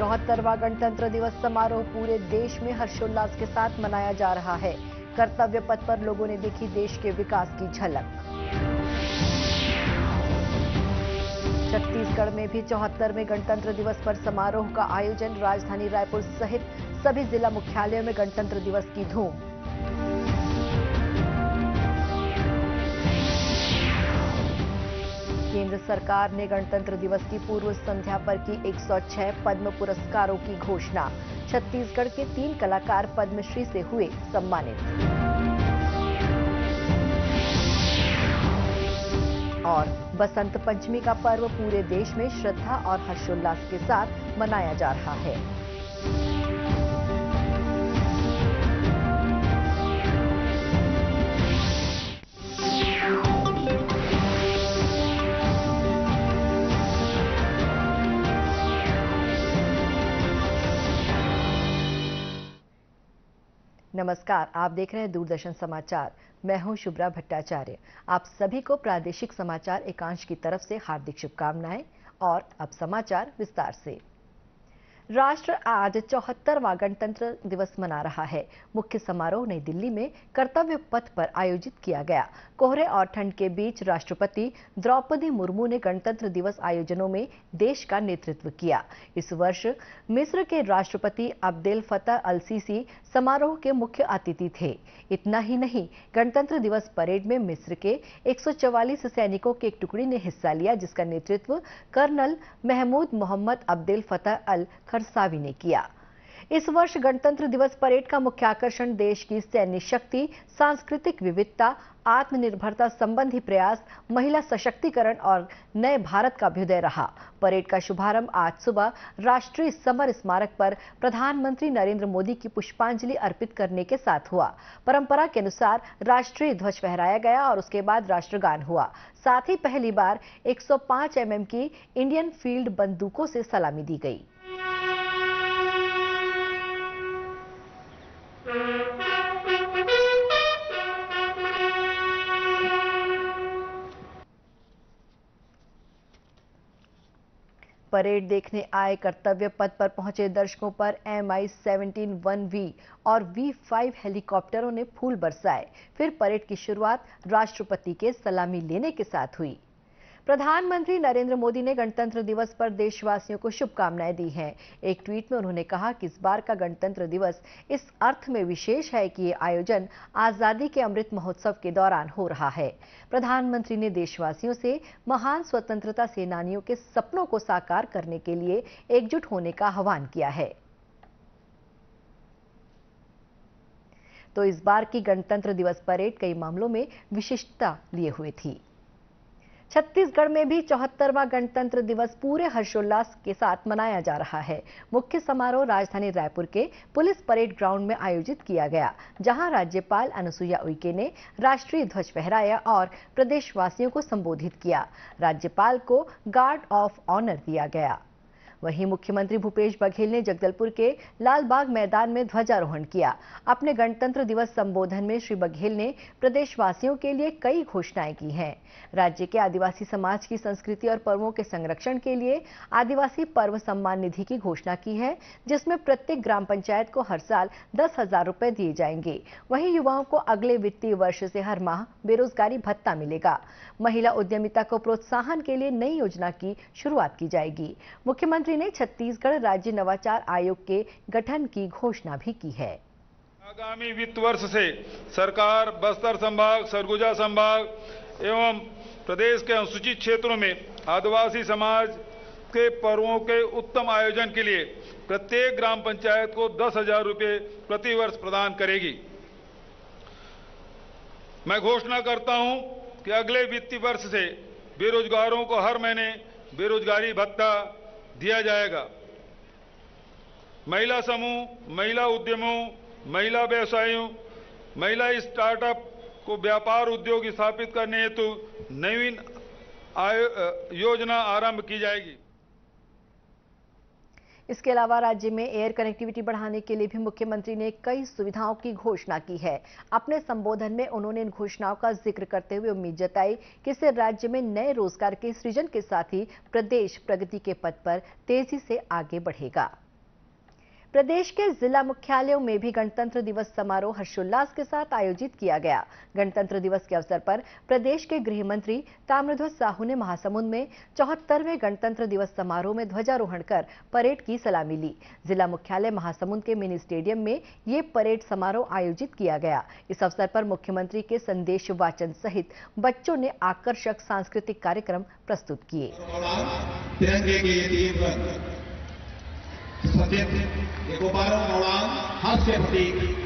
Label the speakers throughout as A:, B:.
A: 74वां गणतंत्र दिवस समारोह पूरे देश में हर्षोल्लास के साथ मनाया जा रहा है। कर्तव्य पथ पर लोगों ने देखी देश के विकास की झलक। छत्तीसगढ़ में भी 74वें गणतंत्र दिवस पर समारोह का आयोजन। राजधानी रायपुर सहित सभी जिला मुख्यालयों में गणतंत्र दिवस की धूम। केंद्र सरकार ने गणतंत्र दिवस की पूर्व संध्या पर की 106 पद्म पुरस्कारों की घोषणा। छत्तीसगढ़ के 3 कलाकार पद्मश्री से हुए सम्मानित। और बसंत पंचमी का पर्व पूरे देश में श्रद्धा और हर्षोल्लास के साथ मनाया जा रहा है। नमस्कार, आप देख रहे हैं दूरदर्शन समाचार। मैं हूं शुभ्रा भट्टाचार्य। आप सभी को प्रादेशिक समाचार एकांश की तरफ से हार्दिक शुभकामनाएं। और अब समाचार विस्तार से। राष्ट्र आज 74वां गणतंत्र दिवस मना रहा है। मुख्य समारोह नई दिल्ली में कर्तव्य पथ पर आयोजित किया गया। कोहरे और ठंड के बीच राष्ट्रपति द्रौपदी मुर्मू ने गणतंत्र दिवस आयोजनों में देश का नेतृत्व किया। इस वर्ष मिस्र के राष्ट्रपति अब्देल फतह अल सीसी समारोह के मुख्य अतिथि थे। इतना ही नहीं, गणतंत्र दिवस परेड में मिस्र के 144 सैनिकों की एक टुकड़ी ने हिस्सा लिया, जिसका नेतृत्व colonel Mahmood Mohammad Abdel Fattah अल खरसावी ने किया। इस वर्ष गणतंत्र दिवस परेड का मुख्य आकर्षण देश की सैन्य शक्ति, सांस्कृतिक विविधता, आत्मनिर्भरता संबंधी प्रयास, महिला सशक्तिकरण और नए भारत का अभ्युदय रहा। परेड का शुभारंभ आज सुबह राष्ट्रीय समर स्मारक पर प्रधानमंत्री नरेंद्र मोदी की पुष्पांजलि अर्पित करने के साथ हुआ। परंपरा के अनुसार राष्ट्रीय ध्वज फहराया गया और उसके बाद राष्ट्रगान हुआ। साथ ही पहली बार 105 mm की इंडियन फील्ड बंदूकों से सलामी दी गई। परेड देखने आए कर्तव्य पथ पर पहुंचे दर्शकों पर Mi-17 1V और V5 हेलीकॉप्टरों ने फूल बरसाए। फिर परेड की शुरुआत राष्ट्रपति के सलामी लेने के साथ हुई। प्रधानमंत्री नरेंद्र मोदी ने गणतंत्र दिवस पर देशवासियों को शुभकामनाएं दी हैं। एक ट्वीट में उन्होंने कहा कि इस बार का गणतंत्र दिवस इस अर्थ में विशेष है कि ये आयोजन आजादी के अमृत महोत्सव के दौरान हो रहा है। प्रधानमंत्री ने देशवासियों से महान स्वतंत्रता सेनानियों के सपनों को साकार करने के लिए एकजुट होने का आह्वान किया है। तो इस बार की गणतंत्र दिवस परेड कई मामलों में विशिष्टता लिए हुए थी। छत्तीसगढ़ में भी 74वां गणतंत्र दिवस पूरे हर्षोल्लास के साथ मनाया जा रहा है। मुख्य समारोह राजधानी रायपुर के पुलिस परेड ग्राउंड में आयोजित किया गया, जहां राज्यपाल अनुसुईया उइके ने राष्ट्रीय ध्वज फहराया और प्रदेशवासियों को संबोधित किया। राज्यपाल को गार्ड ऑफ ऑनर दिया गया। वहीं मुख्यमंत्री भूपेश बघेल ने जगदलपुर के लालबाग मैदान में ध्वजारोहण किया। अपने गणतंत्र दिवस संबोधन में श्री बघेल ने प्रदेशवासियों के लिए कई घोषणाएं की हैं। राज्य के आदिवासी समाज की संस्कृति और पर्वों के संरक्षण के लिए आदिवासी पर्व सम्मान निधि की घोषणा की है, जिसमें प्रत्येक ग्राम पंचायत को हर साल 10,000 रुपए दिए जाएंगे। वहीं युवाओं को अगले वित्तीय वर्ष से हर माह बेरोजगारी भत्ता मिलेगा। महिला उद्यमिता को प्रोत्साहन के लिए नई योजना की शुरुआत की जाएगी। मुख्यमंत्री ने छत्तीसगढ़ राज्य नवाचार आयोग के गठन की घोषणा भी की है।
B: आगामी वित्त वर्ष से सरकार बस्तर संभाग, सरगुजा संभाग एवं प्रदेश के अनुसूचित क्षेत्रों में आदिवासी समाज के पर्वों के उत्तम आयोजन के लिए प्रत्येक ग्राम पंचायत को 10,000 रुपए प्रति वर्ष प्रदान करेगी। मैं घोषणा करता हूं कि अगले वित्तीय वर्ष से बेरोजगारों को हर महीने बेरोजगारी भत्ता दिया जाएगा। महिला समूह, महिला उद्यमों, महिला व्यवसायियों, महिला स्टार्टअप को व्यापार उद्योग स्थापित करने हेतु नवीन योजना आरंभ की जाएगी।
A: इसके अलावा राज्य में एयर कनेक्टिविटी बढ़ाने के लिए भी मुख्यमंत्री ने कई सुविधाओं की घोषणा की है। अपने संबोधन में उन्होंने इन घोषणाओं का जिक्र करते हुए उम्मीद जताई कि इससे राज्य में नए रोजगार के सृजन के साथ ही प्रदेश प्रगति के पथ पर तेजी से आगे बढ़ेगा। प्रदेश के जिला मुख्यालयों में भी गणतंत्र दिवस समारोह हर्षोल्लास के साथ आयोजित किया गया। गणतंत्र दिवस के अवसर पर प्रदेश के गृह मंत्री ताम्रध्वज साहू ने महासमुंद में 74वें गणतंत्र दिवस समारोह में ध्वजारोहण कर परेड की सलामी ली। जिला मुख्यालय महासमुंद के मिनी स्टेडियम में ये परेड समारोह आयोजित किया गया। इस अवसर पर मुख्यमंत्री के संदेश वाचन सहित बच्चों ने आकर्षक सांस्कृतिक कार्यक्रम प्रस्तुत किए।
C: हास्य प्रतीक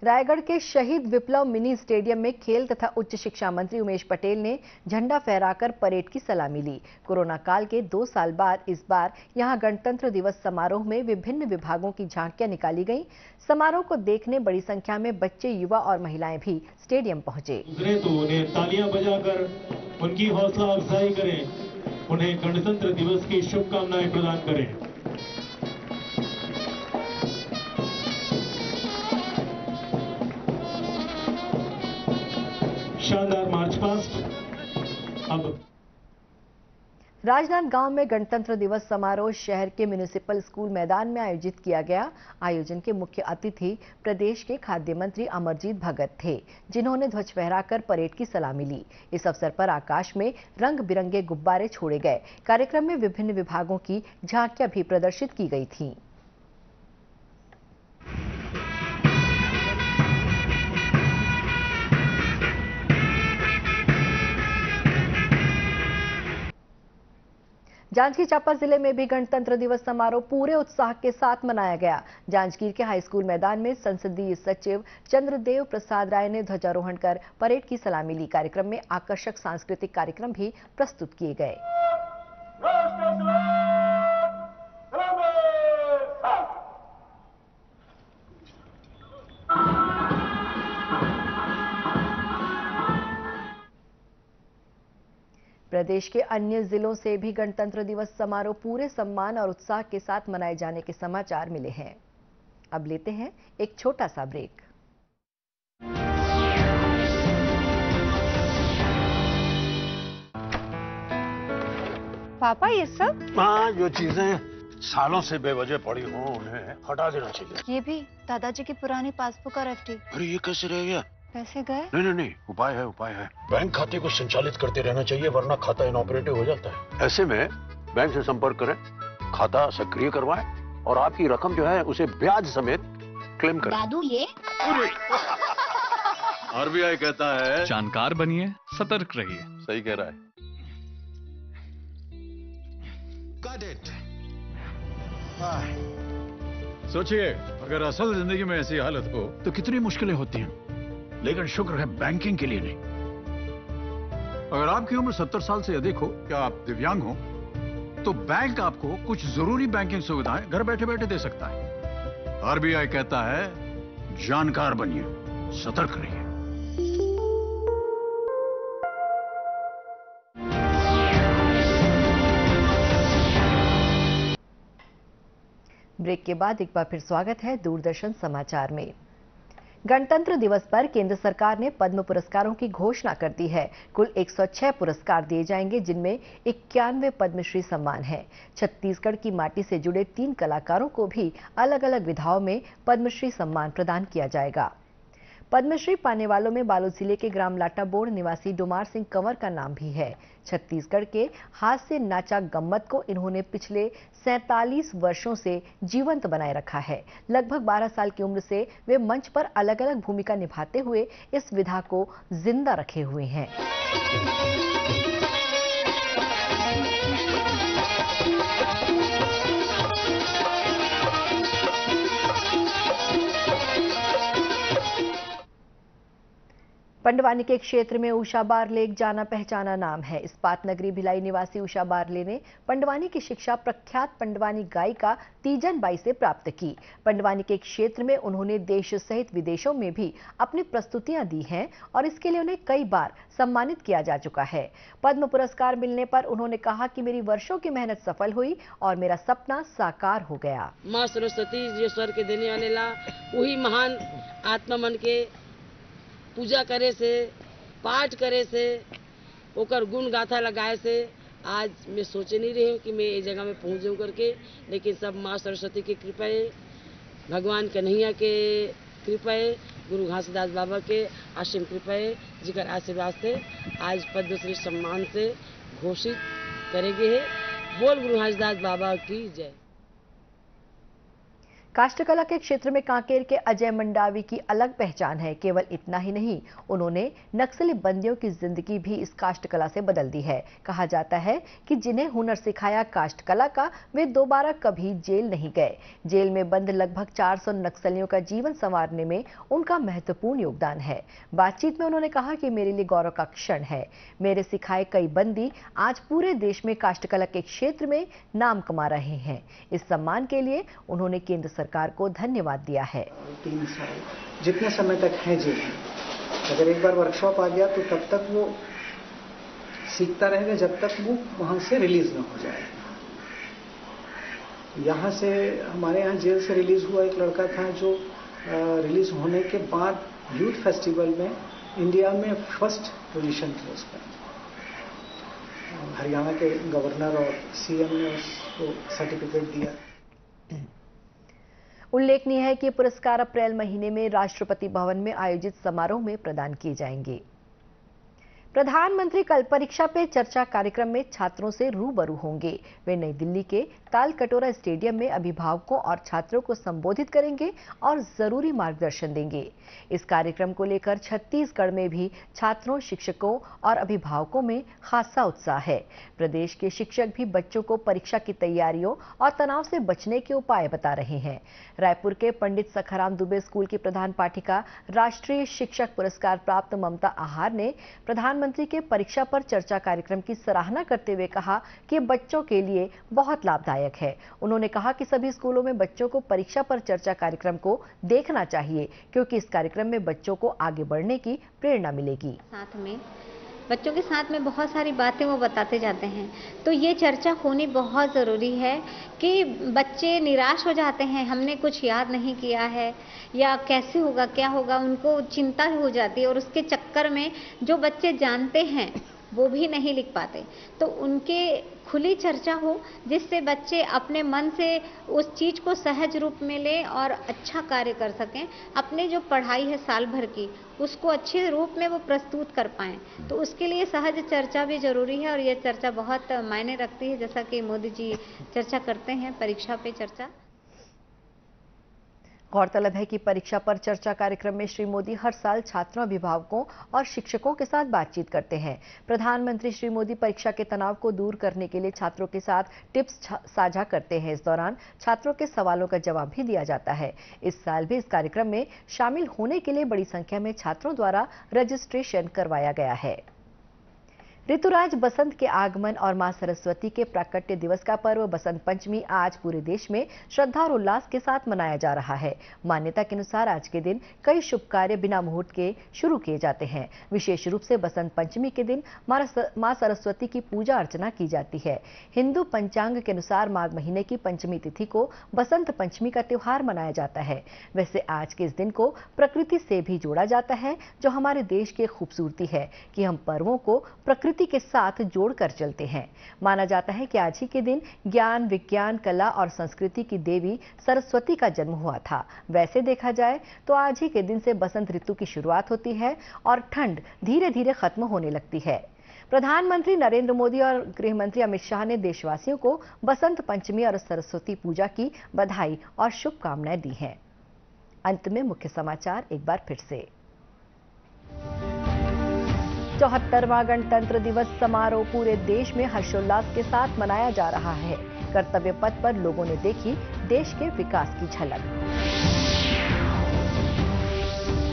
A: रायगढ़ के शहीद विप्लव मिनी स्टेडियम में खेल तथा उच्च शिक्षा मंत्री उमेश पटेल ने झंडा फहराकर परेड की सलामी ली। कोरोना काल के 2 साल बाद इस बार यहां गणतंत्र दिवस समारोह में विभिन्न विभागों की झांकियां निकाली गईं। समारोह को देखने बड़ी संख्या में बच्चे, युवा और महिलाएं भी स्टेडियम पहुंचे।
C: तो उन्हें तालियां बजाकर उनकी हौसला अफजाई करें, उन्हें गणतंत्र दिवस की शुभकामनाएं प्रदान करें। शानदार मार्च पास्ट। अब
A: राजनांदगांव में गणतंत्र दिवस समारोह शहर के म्युनिसिपल स्कूल मैदान में आयोजित किया गया। आयोजन के मुख्य अतिथि प्रदेश के खाद्य मंत्री अमरजीत भगत थे, जिन्होंने ध्वज फहराकर परेड की सलामी ली। इस अवसर पर आकाश में रंग बिरंगे गुब्बारे छोड़े गए। कार्यक्रम में विभिन्न विभागों की झांकियां भी प्रदर्शित की गई थीं। जांजगीर चांपा जिले में भी गणतंत्र दिवस समारोह पूरे उत्साह के साथ मनाया गया। जांजगीर के हाईस्कूल मैदान में संसदीय सचिव चंद्रदेव प्रसाद राय ने ध्वजारोहण कर परेड की सलामी ली। कार्यक्रम में आकर्षक सांस्कृतिक कार्यक्रम भी प्रस्तुत किए गए। प्रदेश के अन्य जिलों से भी गणतंत्र दिवस समारोह पूरे सम्मान और उत्साह के साथ मनाए जाने के समाचार मिले हैं। अब लेते हैं एक छोटा सा ब्रेक।
D: पापा ये सब?
E: हाँ, जो चीजें सालों से बेवजह पड़ी हों उन्हें हटा देना चाहिए।
D: ये भी दादाजी की पुरानी पासबुक और एफडी।
E: अरे ये कैसे रह गया?
D: पैसे गए?
E: नहीं, उपाय है। बैंक खाते को संचालित करते रहना चाहिए, वरना खाता इनऑपरेटिव हो जाता है। ऐसे में बैंक से संपर्क करें, खाता सक्रिय करवाएं और आपकी रकम जो है उसे ब्याज समेत क्लेम करें।
F: दादू ये
E: आरबीआई कहता है
G: जानकार बनिए, सतर्क रहिए।
E: सही कह रहा है।
H: सोचिए, अगर असल जिंदगी में ऐसी हालत हो तो कितनी मुश्किलें होती हैं, लेकिन शुक्र है बैंकिंग के लिए नहीं। अगर आपकी उम्र 70 साल से अधिक हो या आप दिव्यांग हो तो बैंक आपको कुछ जरूरी बैंकिंग सुविधाएं घर बैठे बैठे दे सकता है। आरबीआई कहता है जानकार बनिए, सतर्क रहिए।
A: ब्रेक के बाद एक बार फिर स्वागत है दूरदर्शन समाचार में। गणतंत्र दिवस पर केंद्र सरकार ने पद्म पुरस्कारों की घोषणा कर दी है। कुल 106 पुरस्कार दिए जाएंगे, जिनमें 91 पद्मश्री सम्मान हैं। छत्तीसगढ़ की माटी से जुड़े 3 कलाकारों को भी अलग अलग विधाओं में पद्मश्री सम्मान प्रदान किया जाएगा। पद्मश्री पाने वालों में बालोद जिले के ग्राम लाटाबोड़ निवासी डोमार सिंह कंवर का नाम भी है। छत्तीसगढ़ के हास्य नाचा गम्मत को इन्होंने पिछले 47 वर्षों से जीवंत बनाए रखा है। लगभग 12 साल की उम्र से वे मंच पर अलग अलग भूमिका निभाते हुए इस विधा को जिंदा रखे हुए हैं। पंडवानी के क्षेत्र में उषा बारले एक जाना पहचाना नाम है। इस्पात नगरी भिलाई निवासी उषा बारले ने पंडवानी की शिक्षा प्रख्यात पंडवानी गायिका तीजन बाई से प्राप्त की। पंडवानी के क्षेत्र में उन्होंने देश सहित विदेशों में भी अपनी प्रस्तुतियां दी हैं और इसके लिए उन्हें कई बार सम्मानित किया जा चुका है। पद्म पुरस्कार मिलने पर उन्होंने कहा कि मेरी वर्षों की मेहनत सफल हुई और मेरा सपना साकार हो गया।
I: माँ सरस्वती जो स्वर के देने वाले ला वही महान आत्मा मन के पूजा करे से, पाठ करे से ओकर गुण गाथा लगाए से आज मैं सोचे नहीं रही हूँ कि मैं ये जगह में पहुँच जाऊँ करके, लेकिन सब माँ सरस्वती की कृपा है, भगवान कन्हैया के कृपा है, गुरु घासीदास बाबा के असीम कृपा है, जिकर आशीर्वाद से आज पद्मश्री सम्मान से घोषित करेंगे है। बोल गुरु घासीदास बाबा की जय।
A: काष्ठकला के क्षेत्र में कांकेर के अजय मंडावी की अलग पहचान है। केवल इतना ही नहीं, उन्होंने नक्सली बंदियों की जिंदगी भी इस काष्ठकला से बदल दी है। कहा जाता है कि जिन्हें हुनर सिखाया काष्ठकला का, वे दोबारा कभी जेल नहीं गए। जेल में बंद लगभग 400 नक्सलियों का जीवन संवारने में उनका महत्वपूर्ण योगदान है। बातचीत में उन्होंने कहा कि मेरे लिए गौरव का क्षण है। मेरे सिखाए कई बंदी आज पूरे देश में काष्ठकला के क्षेत्र में नाम कमा रहे हैं। इस सम्मान के लिए उन्होंने केंद्र सरकार को धन्यवाद दिया है।
F: 3 साल जितने समय तक है जेल में, अगर एक बार वर्कशॉप आ गया तो तब तक वो सीखता रहेगा जब तक वो वहां से रिलीज ना हो जाए। यहाँ से हमारे यहाँ जेल से रिलीज हुआ एक लड़का था जो रिलीज होने के बाद यूथ फेस्टिवल में इंडिया में फर्स्ट पोजीशन थी उसका। हरियाणा के गवर्नर और सीएम ने उसको सर्टिफिकेट दिया।
A: उल्लेखनीय है कि पुरस्कार अप्रैल महीने में राष्ट्रपति भवन में आयोजित समारोह में प्रदान किए जाएंगे। प्रधानमंत्री कल परीक्षा पे चर्चा कार्यक्रम में छात्रों से रूबरू होंगे। वे नई दिल्ली के तालकटोरा स्टेडियम में अभिभावकों और छात्रों को संबोधित करेंगे और जरूरी मार्गदर्शन देंगे। इस कार्यक्रम को लेकर छत्तीसगढ़ में भी छात्रों, शिक्षकों और अभिभावकों में खासा उत्साह है। प्रदेश के शिक्षक भी बच्चों को परीक्षा की तैयारियों और तनाव से बचने के उपाय बता रहे हैं। रायपुर के पंडित सखाराम दुबे स्कूल की प्रधान पाठिका, राष्ट्रीय शिक्षक पुरस्कार प्राप्त ममता आहार ने प्रधानमंत्री के परीक्षा पर चर्चा कार्यक्रम की सराहना करते हुए कहा कि बच्चों के लिए बहुत लाभदायक है। उन्होंने कहा कि सभी स्कूलों में बच्चों को परीक्षा पर चर्चा कार्यक्रम को देखना चाहिए, क्योंकि इस कार्यक्रम में बच्चों को आगे बढ़ने की प्रेरणा मिलेगी।
J: साथ में बच्चों के साथ में बहुत सारी बातें वो बताते जाते हैं, तो ये चर्चा होनी बहुत ज़रूरी है कि बच्चे निराश हो जाते हैं, हमने कुछ याद नहीं किया है या कैसे होगा क्या होगा, उनको चिंता हो जाती है और उसके चक्कर में जो बच्चे जानते हैं वो भी नहीं लिख पाते। तो उनके खुली चर्चा हो जिससे बच्चे अपने मन से उस चीज़ को सहज रूप में लें और अच्छा कार्य कर सकें। अपने जो पढ़ाई है साल भर की, उसको अच्छे रूप में वो प्रस्तुत कर पाएं। तो उसके लिए सहज चर्चा भी जरूरी है और ये चर्चा बहुत मायने रखती है। जैसा कि मोदी जी चर्चा करते हैं परीक्षा पे चर्चा।
A: गौरतलब है कि परीक्षा पर चर्चा कार्यक्रम में श्री मोदी हर साल छात्रों, अभिभावकों और शिक्षकों के साथ बातचीत करते हैं। प्रधानमंत्री श्री मोदी परीक्षा के तनाव को दूर करने के लिए छात्रों के साथ टिप्स साझा करते हैं। इस दौरान छात्रों के सवालों का जवाब भी दिया जाता है। इस साल भी इस कार्यक्रम में शामिल होने के लिए बड़ी संख्या में छात्रों द्वारा रजिस्ट्रेशन करवाया गया है। ऋतुराज बसंत के आगमन और मां सरस्वती के प्राकट्य दिवस का पर्व बसंत पंचमी आज पूरे देश में श्रद्धा और उल्लास के साथ मनाया जा रहा है। मान्यता के अनुसार आज के दिन कई शुभ कार्य बिना मुहूर्त के शुरू किए जाते हैं। विशेष रूप से बसंत पंचमी के दिन मां सरस्वती की पूजा अर्चना की जाती है। हिंदू पंचांग के अनुसार माघ महीने की पंचमी तिथि को बसंत पंचमी का त्योहार मनाया जाता है। वैसे आज के इस दिन को प्रकृति से भी जोड़ा जाता है, जो हमारे देश की खूबसूरती है कि हम पर्वों को प्रकृति के साथ जोड़कर चलते हैं। माना जाता है कि आज ही के दिन ज्ञान, विज्ञान, कला और संस्कृति की देवी सरस्वती का जन्म हुआ था। वैसे देखा जाए तो आज ही के दिन से बसंत ऋतु की शुरुआत होती है और ठंड धीरे धीरे खत्म होने लगती है। प्रधानमंत्री नरेंद्र मोदी और गृह मंत्री अमित शाह ने देशवासियों को बसंत पंचमी और सरस्वती पूजा की बधाई और शुभकामनाएं दी हैं। अंत में मुख्य समाचार एक बार फिर से। 74वां गणतंत्र दिवस समारोह पूरे देश में हर्षोल्लास के साथ मनाया जा रहा है। कर्तव्य पथ पर लोगों ने देखी देश के विकास की झलक।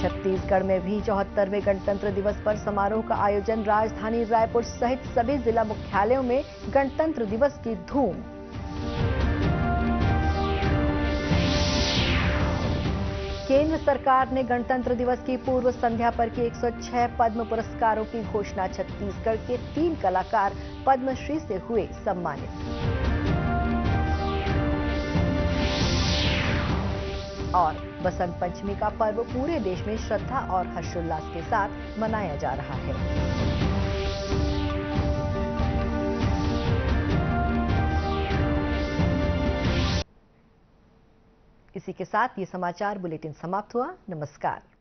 A: छत्तीसगढ़ में भी 74वें गणतंत्र दिवस पर समारोह का आयोजन। राजधानी रायपुर सहित सभी जिला मुख्यालयों में गणतंत्र दिवस की धूम। केंद्र सरकार ने गणतंत्र दिवस की पूर्व संध्या पर की 106 पद्म पुरस्कारों की घोषणा। छत्तीसगढ़ के 3 कलाकार पद्मश्री से हुए सम्मानित। और बसंत पंचमी का पर्व पूरे देश में श्रद्धा और हर्षोल्लास के साथ मनाया जा रहा है। इसी के साथ ये समाचार बुलेटिन समाप्त हुआ। नमस्कार।